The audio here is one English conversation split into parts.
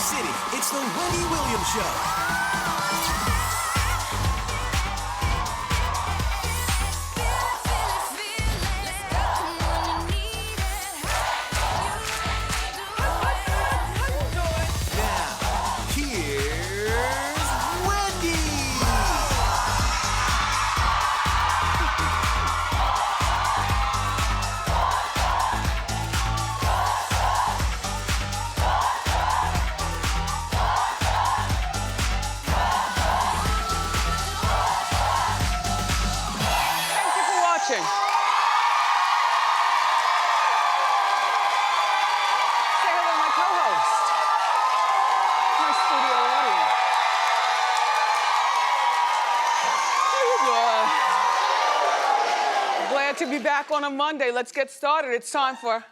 City, it's the Wendy Williams Show. Now, here's Wendy. Thank you for watching. Say hello to my co-host, my studio audience. How you doing? Glad to be back on a Monday. Let's get started. It's time for...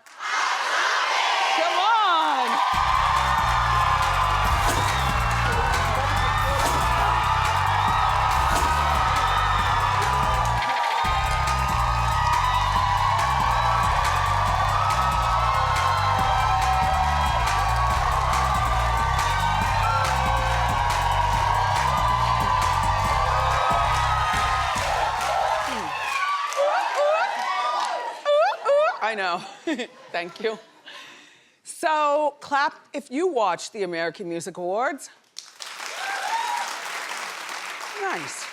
Come on. I know. Thank you. So, clap if you watched the American Music Awards. Nice.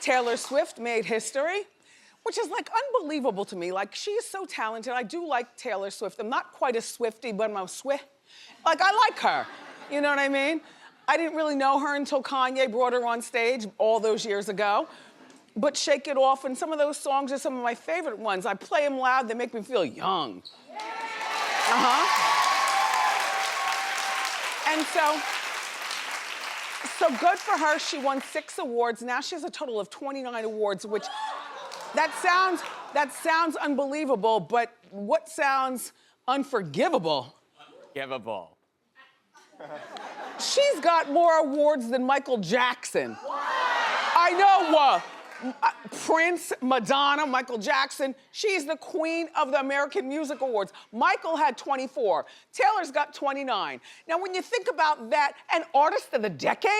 Taylor Swift made history, which is like unbelievable to me. Like, she is so talented. I do like Taylor Swift. I'm not quite a Swiftie, but I'm a Swift. Like, I like her. You know what I mean? I didn't really know her until Kanye brought her on stage all those years ago. But Shake It Off and some of those songs are some of my favorite ones. I play them loud, they make me feel young. And so good for her. She won 6 awards. Now she has a total of 29 awards, which that sounds unbelievable, but what sounds unforgivable? Unforgivable. She's got more awards than Michael Jackson. I know, Prince, Madonna, Michael Jackson. She's the queen of the American Music Awards. Michael had 24. Taylor's got 29. Now, when you think about that, an artist of the decade?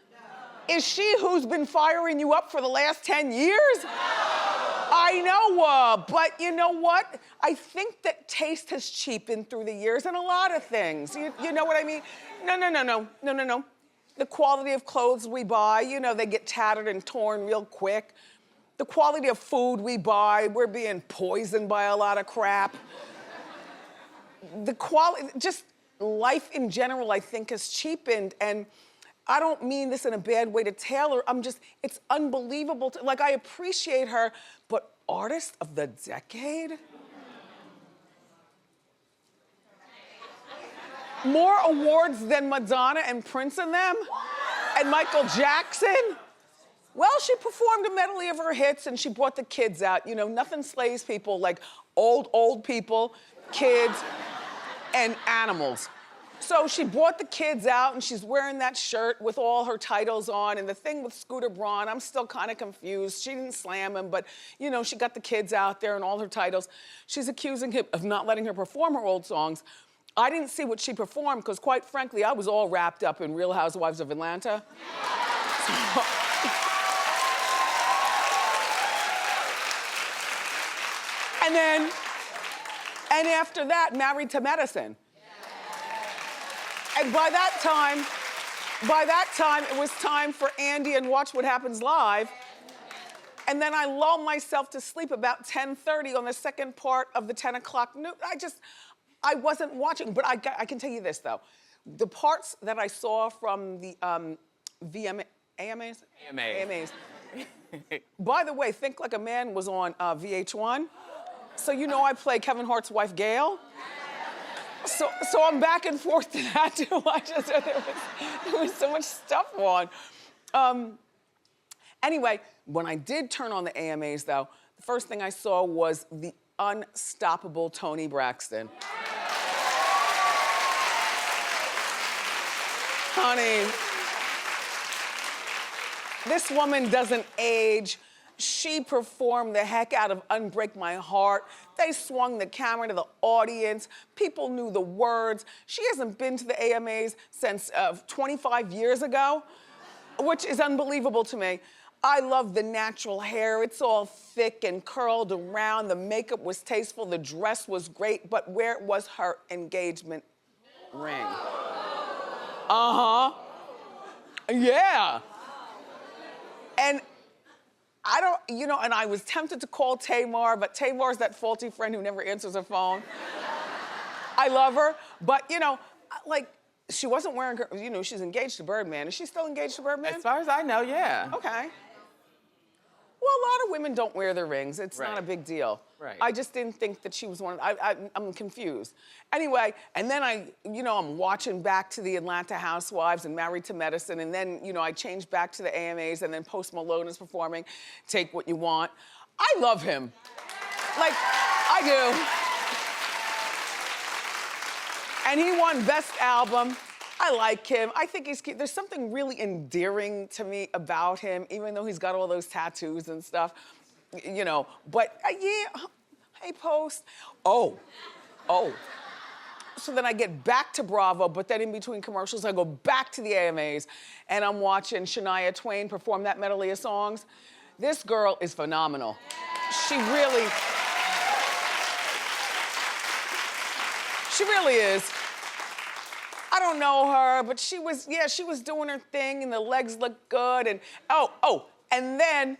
No. Is she who's been firing you up for the last 10 years? No. I know, but you know what? I think that taste has cheapened through the years in a lot of things. You know what I mean? No. The quality of clothes we buy, you know, they get tattered and torn real quick. The quality of food we buy, we're being poisoned by a lot of crap. The quality, just life in general, I think, has cheapened. And I don't mean this in a bad way to Taylor. It's unbelievable. Like, I appreciate her, but artist of the decade? More awards than Madonna and Prince and them? And Michael Jackson? Well, she performed a medley of her hits and she brought the kids out. You know, nothing slays people like old people, kids, and animals. So she brought the kids out and she's wearing that shirt with all her titles on. And the thing with Scooter Braun, I'm still kind of confused. She didn't slam him, but you know, she got the kids out there and all her titles. She's accusing him of not letting her perform her old songs. I didn't see what she performed because, quite frankly, I was all wrapped up in Real Housewives of Atlanta. And after that, Married to Medicine. And by that time, it was time for Andy and Watch What Happens Live. And then I lulled myself to sleep about 10:30 on the second part of the 10 o'clock news. I wasn't watching, but I can tell you this, though. The parts that I saw from the AMAs? By the way, Think Like a Man was on VH1. So you know I play Kevin Hart's wife, Gail. So I'm back and forth to that, too. There was so much stuff on. Anyway, when I did turn on the AMAs, though, the first thing I saw was the unstoppable Toni Braxton. Honey, this woman doesn't age. She performed the heck out of Unbreak My Heart. They swung the camera to the audience. People knew the words. She hasn't been to the AMAs since 25 years ago, which is unbelievable to me. I love the natural hair. It's all thick and curled around. The makeup was tasteful. The dress was great. But where was her engagement ring? Uh-huh. Yeah. And I don't, you know, and I was tempted to call Tamar, but Tamar's that faulty friend who never answers her phone. I love her, but you know, like, she wasn't wearing her, you know, she's engaged to Birdman. Is she still engaged to Birdman? As far as I know, yeah. Okay. Well, a lot of women don't wear their rings. It's not a big deal. Right. I just didn't think that she was one of, I'm confused. Anyway, and then I'm watching back to the Atlanta Housewives and Married to Medicine, and then, you know, I changed back to the AMAs, and then Post Malone is performing Take What You Want. I love him. Like, I do. And he won Best Album. I like him. I think he's cute. There's something really endearing to me about him, even though he's got all those tattoos and stuff, you know. But yeah, hey, Post. Oh. So then I get back to Bravo, but then in between commercials, I go back to the AMAs, and I'm watching Shania Twain perform that medley of songs. This girl is phenomenal. She really is. I don't know her, but she was doing her thing, and the legs looked good, and and then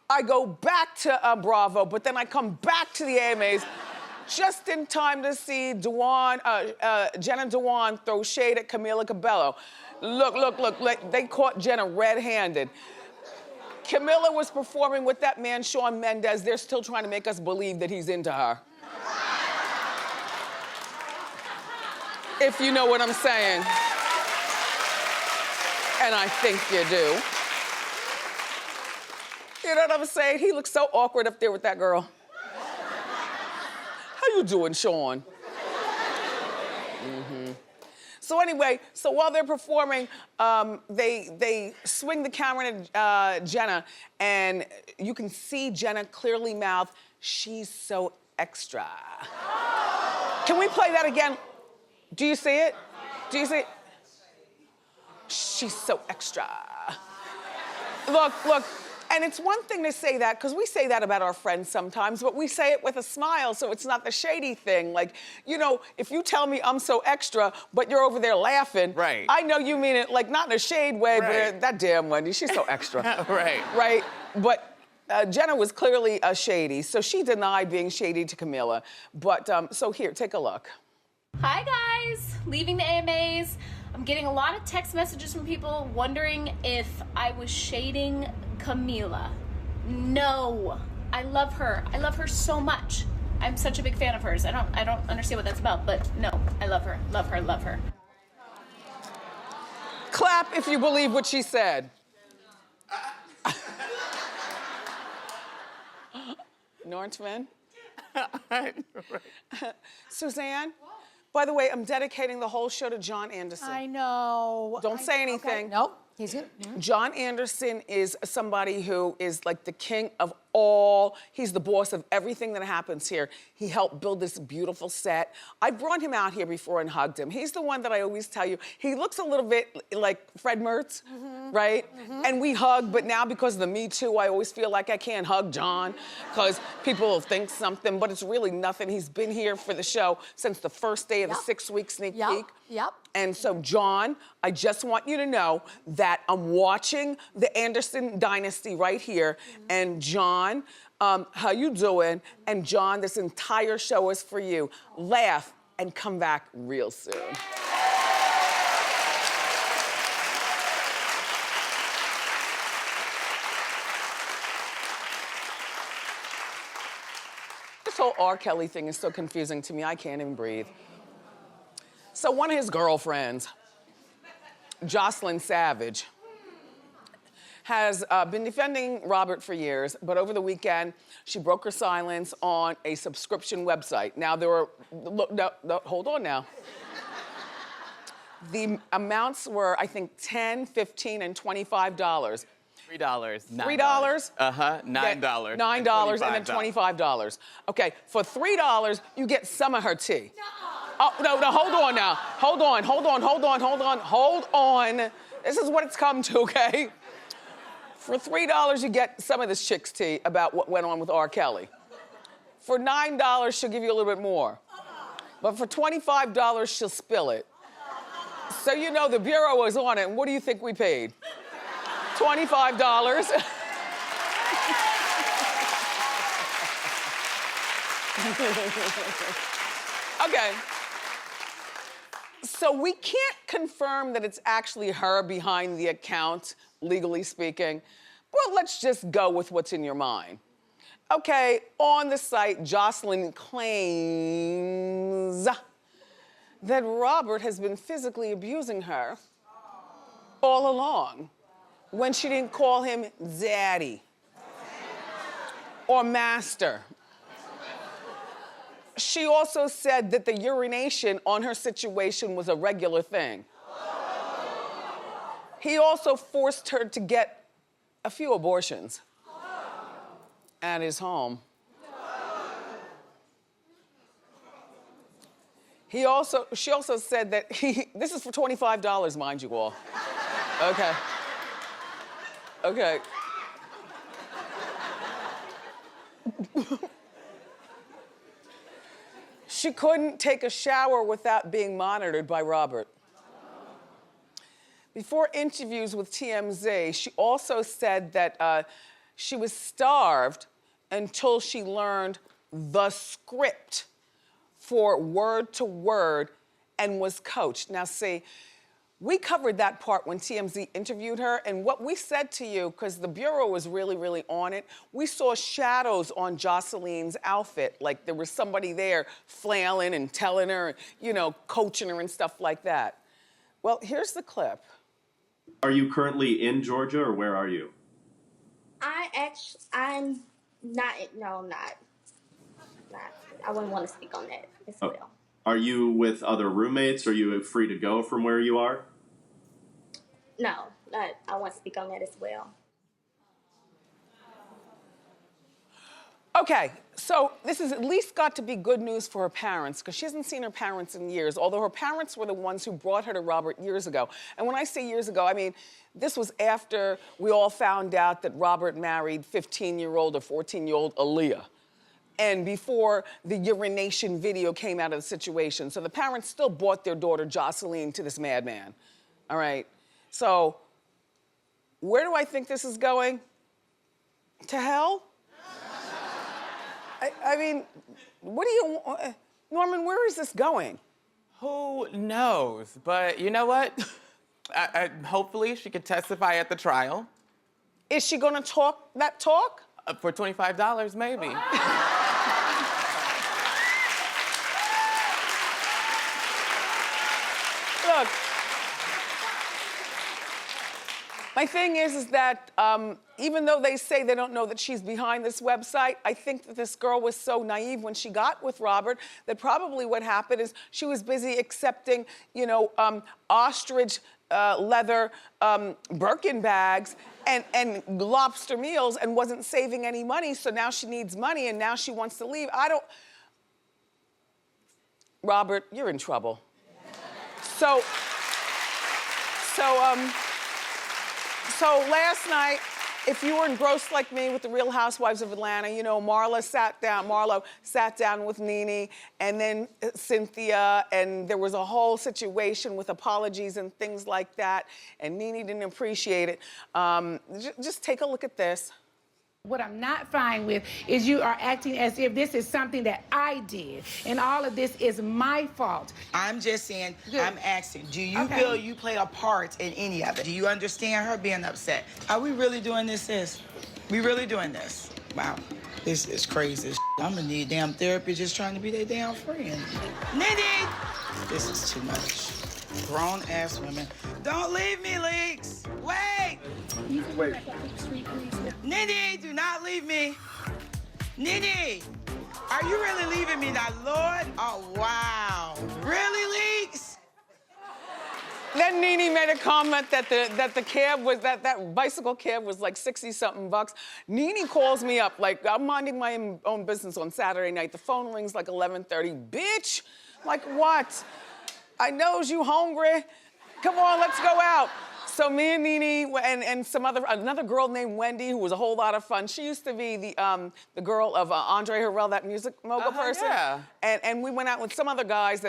I go back to Bravo, but then I come back to the AMAs just in time to see Jenna Dewan throw shade at Camila Cabello. Look, they caught Jenna red-handed. Camila was performing with that man, Shawn Mendes. They're still trying to make us believe that he's into her. If you know what I'm saying. And I think you do. You know what I'm saying? He looks so awkward up there with that girl. How you doing, Shawn? So anyway, so while they're performing, they swing the camera to Jenna, and you can see Jenna clearly mouth, "She's so extra." Can we play that again? Do you see it? Do you see it? She's so extra. Look, and it's one thing to say that, because we say that about our friends sometimes, but we say it with a smile, so it's not the shady thing. Like, you know, if you tell me I'm so extra, but you're over there laughing, right. I know you mean it, like, not in a shade way, but that damn Wendy, she's so extra. Right? But Jenna was clearly shady, so she denied being shady to Camila. But, so here, take a look. Hi guys, leaving the AMAs. I'm getting a lot of text messages from people wondering if I was shading Camila. No, I love her. I love her so much. I'm such a big fan of hers. I don't understand what that's about, but no, I love her, love her, love her. Clap if you believe what she said. Nortman? Suzanne? By the way, I'm dedicating the whole show to John Anderson. I know. Don't say anything. Okay. Nope, he's good. Yeah. John Anderson is somebody who is like the king of all. He's the boss of everything that happens here. He helped build this beautiful set. I brought him out here before and hugged him. He's the one that I always tell you, he looks a little bit like Fred Mertz, right? And we hug, but now because of the Me Too, I always feel like I can't hug John because people will think something, but it's really nothing. He's been here for the show since the first day of the 6-week sneak peek. And so, John, I just want you to know that I'm watching the Anderson dynasty right here. And John, how you doing? And John, this entire show is for you. Laugh and come back real soon. This whole R. Kelly thing is so confusing to me, I can't even breathe. So one of his girlfriends, Joycelyn Savage, has been defending Robert for years, but over the weekend, she broke her silence on a subscription website. Now, there were, hold on now. The amounts were, I think, $10, $15, and $25. $3. $3? $9. $9 and then $25. Okay, for $3, you get some of her tea. Oh, no, hold on now. Hold on. This is what it's come to, okay? For $3, you get some of this chick's tea about what went on with R. Kelly. For $9, she'll give you a little bit more. But for $25, she'll spill it. So you know the Bureau was on it, and what do you think we paid? $25. Okay. So we can't confirm that it's actually her behind the account, legally speaking. Well, let's just go with what's in your mind. Okay, on the site, Joycelyn claims that Robert has been physically abusing her all along when she didn't call him daddy or master. She also said that the urination on her situation was a regular thing. He also forced her to get a few abortions at his home. She also said that this is for $25, mind you all. Okay. She couldn't take a shower without being monitored by Robert. Before interviews with TMZ, she also said that she was starved until she learned the script for word to word and was coached. Now see, we covered that part when TMZ interviewed her, and what we said to you, because the Bureau was really, really on it, we saw shadows on Joycelyn's outfit, like there was somebody there flailing and telling her, you know, coaching her and stuff like that. Well, here's the clip. Are you currently in Georgia, or where are you? I'm not, no, I'm not. I wouldn't want to speak on that as well. Are you with other roommates? Are you free to go from where you are? No, I won't speak on that as well. Okay, so this has at least got to be good news for her parents, because she hasn't seen her parents in years, although her parents were the ones who brought her to Robert years ago. And when I say years ago, I mean, this was after we all found out that Robert married 15-year-old or 14-year-old Aaliyah, and before the urination video came out of the situation. So the parents still brought their daughter Joycelyn to this madman, all right? So where do I think this is going? To hell? I mean, what do you, Norman, where is this going? Who knows? But you know what? Hopefully she could testify at the trial. Is she gonna talk that talk? For $25, maybe. Look, my thing is that even though they say they don't know that she's behind this website, I think that this girl was so naive when she got with Robert that probably what happened is she was busy accepting, you know, ostrich leather Birkin bags and lobster meals and wasn't saving any money, so now she needs money and now she wants to leave. Robert, you're in trouble. So last night, if you were engrossed like me with the Real Housewives of Atlanta, you know, Marlo sat down with NeNe and then Cynthia, and there was a whole situation with apologies and things like that, and NeNe didn't appreciate it. Just take a look at this. What I'm not fine with is you are acting as if this is something that I did, and all of this is my fault. I'm just saying, I'm asking, do you feel you play a part in any of it? Do you understand her being upset? Are we really doing this, sis? We really doing this? Wow, this is crazy. I'm gonna need damn therapy just trying to be their damn friend. NeNe! This is too much. Grown-ass women. Don't leave me, Leakes! Wait! Wait. NeNe, do not leave me. NeNe, are you really leaving me now, Lord? Oh, wow. Really, Leakes? Then NeNe made a comment that the cab was, that bicycle cab was like 60-something bucks. NeNe calls me up, like, I'm minding my own business on Saturday night. The phone rings like 11:30. Bitch, I'm like, what? I knows you hungry. Come on, let's go out. So me and NeNe and another girl named Wendy, who was a whole lot of fun. She used to be the girl of Andre Harrell, that music mogul person. Yeah. And we went out with some other guys,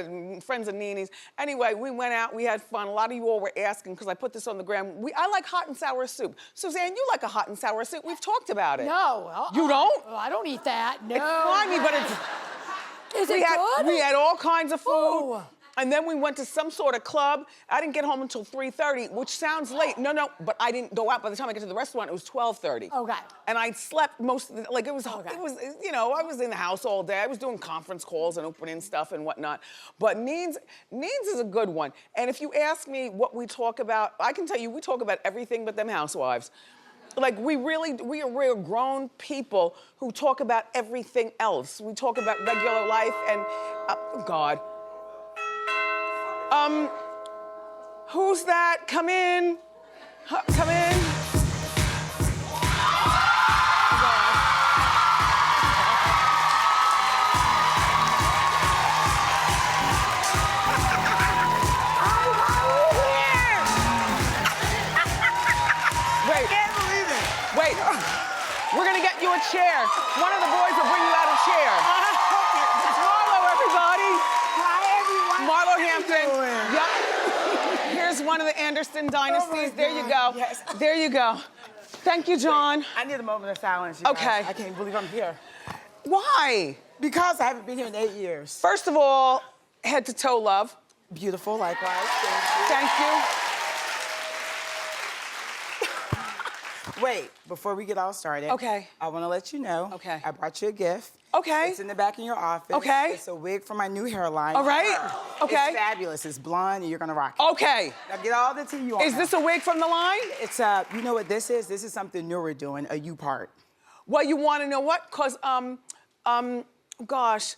friends of NeNe's. Anyway, we went out, we had fun. A lot of you all were asking, because I put this on the gram. I like hot and sour soup. Suzanne, you like a hot and sour soup. We've talked about it. No. You don't? I don't eat that. No. It's slimy, but it's... Is it good? We had all kinds of food. Ooh. And then we went to some sort of club. I didn't get home until 3:30, which sounds late. No, but I didn't go out. By the time I got to the restaurant, it was 12:30. Okay. And I slept most of the, like it was, you know, I was in the house all day. I was doing conference calls and opening stuff and whatnot. But NeNe's is a good one. And if you ask me what we talk about, I can tell you we talk about everything but them housewives. Like, we are grown people who talk about everything else. We talk about regular life and, God. Who's that? Come in. Come in. Wait. I can't believe it. Wait. We're gonna get you a chair. One of the boys will bring you out a chair. It's Marlo, everybody. Hi, everyone. Marlo Hampton. doing? Yep. Here's one of the Anderson dynasties. Oh, my there you God. go. Yes. There you go. Thank you, John. I need a moment of silence, you Okay. guys. I can't believe I'm here. Why? Because I haven't been here in 8 years. First of all, head to toe love. Beautiful, likewise. Thank Thank you. you. Wait, before we get all started. Okay. I want to let you know. Okay. I brought you a gift. Okay. It's in the back in your office. Okay. It's a wig for my new hairline. All right. Okay. It's fabulous. It's blonde, and you're gonna rock it. Okay. Now get all the tea you want. Is this a wig from the line? It's you know what this is? This is something new we're doing. A U part. Well, you want to know what? Cause gosh,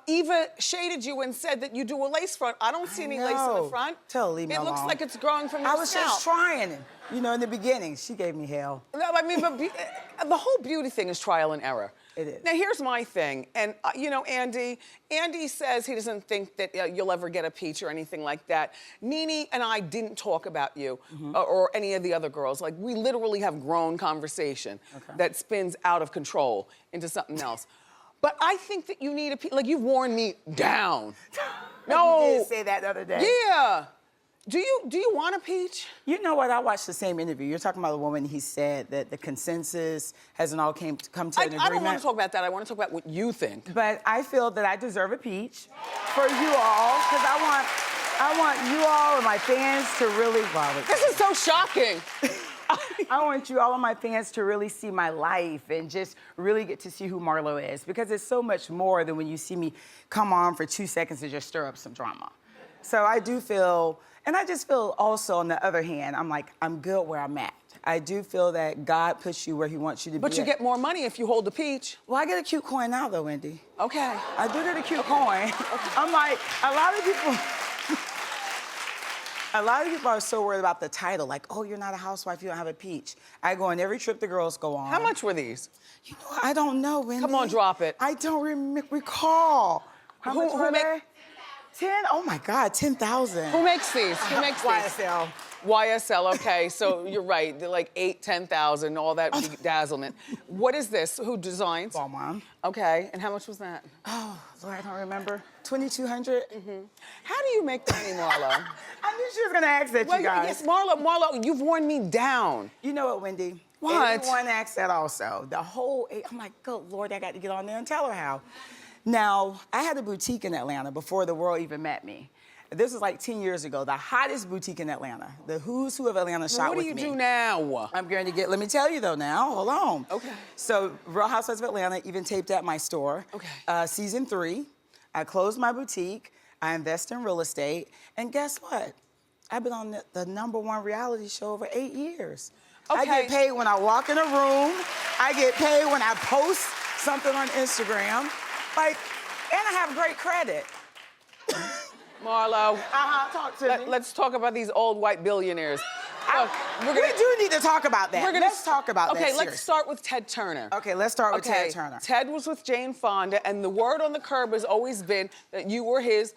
Eva shaded you and said that you do a lace front. I don't see any lace in the know. front. Tell her, leave me It looks alone. like it's growing from your I was scalp. just trying. You know, in the beginning, she gave me hell. No, I mean, but the whole beauty thing is trial and error. It is. Now, here's my thing. And, you know, Andy says he doesn't think that you'll ever get a peach or anything like that. NeNe and I didn't talk about you or any of the other girls. Like, we literally have grown conversation that spins out of control into something else. But I think that you need a peach. Like, you've worn me down. No. You did say that the other day. Yeah. Do you want a peach? You know what? I watched the same interview. You're talking about a woman. He said that the consensus hasn't all come to an agreement. I don't want to talk about that. I want to talk about what you think. But I feel that I deserve a peach for you all because I want you all and my fans to really. Wow, This is so shocking. I want you all of my fans to really see my life and just really get to see who Marlo is because it's so much more than when you see me come on for 2 seconds and just stir up some drama. So I do feel, and I just feel also on the other hand, I'm good where I'm at. I do feel that God puts you where he wants you to be. But you get more money if you hold the peach. Well, I get a cute coin now though, Wendy. Okay. I do get a cute coin. I'm like, a lot of people are so worried about the title, like, oh, you're not a housewife, you don't have a peach. I go on every trip the girls go on. How much were these? You know, I don't know, Wendy. Come on, drop it. I don't recall. How much were make- they? 10? Oh my God, 10,000. Who makes these? Who makes these? YSL. YSL, okay, so you're right. They're like 8,000, 10,000, all that bedazzlement. What is this? Who designs? Balmain. Okay, and how much was that? Oh, Lord, I don't remember. 2,200? How do you make money, Marlo? I knew she was gonna ask that, Well, you guys. yes, Marlo, you've worn me down. You know what, Wendy? What? Everyone asked that also. The whole, I'm like, good Lord, I got to get on there and tell her how. Now, I had a boutique in Atlanta before the world even met me. This was like 10 years ago, the hottest boutique in Atlanta. The who's who of Atlanta shot with me. What do you do now? I'm going to get, let me tell you though now, hold on. Okay. So Real Housewives of Atlanta even taped at my store. Okay. Season 3, I closed my boutique, I invest in real estate, and guess what? I've been on the #1 reality show over 8 years. Okay. I get paid when I walk in a room. I get paid when I post something on Instagram. Like, and I have great credit. Marlo, Talk to me. let's talk about these old white billionaires. Look, We do need to talk about that. Let's talk about that. Okay, let's seriously. start with Ted Turner. Okay, let's start with Okay, Ted Turner. Ted was with Jane Fonda, and the word on the curb has always been that you were his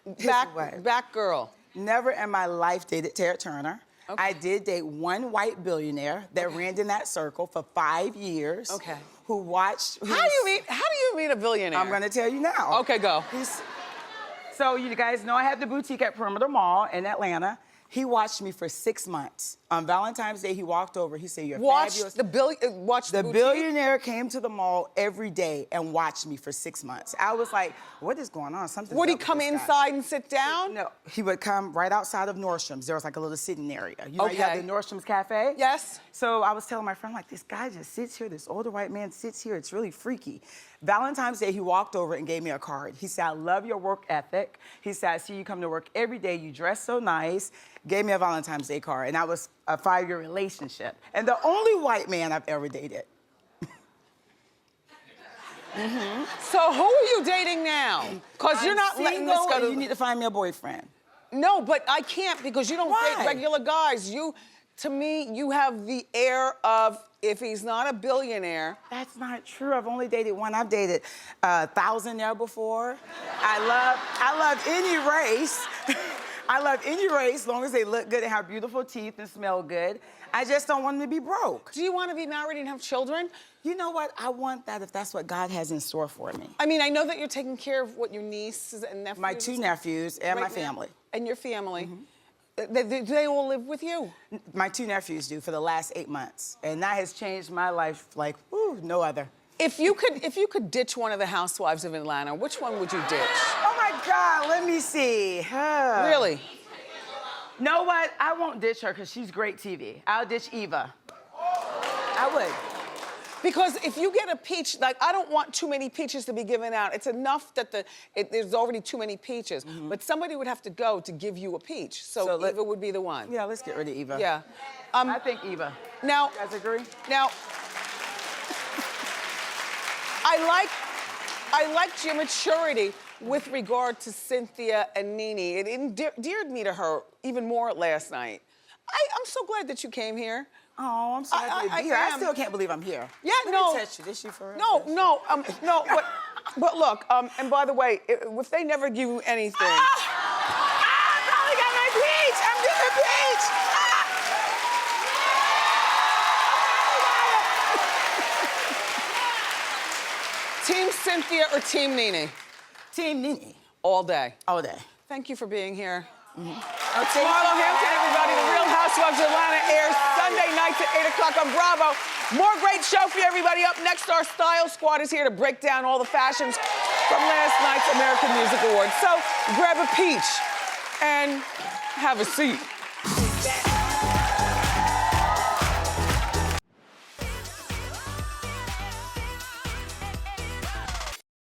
wife. back girl. Never in my life dated Ted Turner. Okay. I did date one white billionaire that ran in that circle for 5 years. Okay. Who watched. How do you meet a billionaire? I'm gonna tell you now. Okay, go. So you guys know I had the boutique at Perimeter Mall in Atlanta. He watched me for 6 months. On Valentine's Day, he walked over. He said, "You're fabulous." Watch The boutique? billionaire came to the mall every day and watched me for 6 months. I was like, "What is going on? Something's Would he up with come this guy." inside and sit down? No, he would come right outside of Nordstrom's. There was like a little sitting area. You know, you have Okay. the Nordstrom's Cafe? Yes. So I was telling my friend, like, this guy just sits here, this older white man sits here. It's really freaky. Valentine's Day, he walked over and gave me a card. He said, "I love your work ethic." He said, "I see you come to work every day. You dress so nice." Gave me a Valentine's Day card. And that was a 5-year relationship. And the only white man I've ever dated. So who are you dating now? Because you're not letting this go to... You need to find me a boyfriend. No, but I can't because you don't Why? date regular guys. To me, you have the air of, if he's not a billionaire... That's not true. I've only dated one. I've dated a thousandaire before. I love any race. I love any race, as long as they look good and have beautiful teeth and smell good. I just don't want them to be broke. Do you want to be married and have children? You know what? I want that if that's what God has in store for me. I mean, I know that you're taking care of what, your nieces and nephews? My 2 nephews and my right now? family. And your family. Do they all live with you? My 2 nephews do for the last 8 months. And that has changed my life like, whew, no other. If you could ditch one of the housewives of Atlanta, which one would you ditch? Oh my God, let me see. Really? Know what? I won't ditch her because she's great TV. I'll ditch Eva. I would. Because if you get a peach, like, I don't want too many peaches to be given out. It's enough that there's already too many peaches. But somebody would have to go to give you a peach. So Eva would be the one. Yeah, let's get rid of Eva. Yeah. I think Eva. Now, You guys agree? Now, I liked your maturity with regard to Cynthia and NeNe. It endeared me to her even more last night. I'm so glad that you came here. Oh, I'm so happy to be here. I still can't believe I'm here. Yeah, Let no. me touch you. This you for real? No, but look, and by the way, if they never give you anything. I probably got my peach. I'm getting a peach. Team Cynthia or Team NeNe? Team NeNe. All day. All day. Thank you for being here. It's Marlo Hampton, everybody. The Real Housewives of Atlanta airs Sunday nights at 8 o'clock on Bravo. More great show for you, everybody. Up next, our Style Squad is here to break down all the fashions from last night's American Music Awards. So grab a peach and have a seat.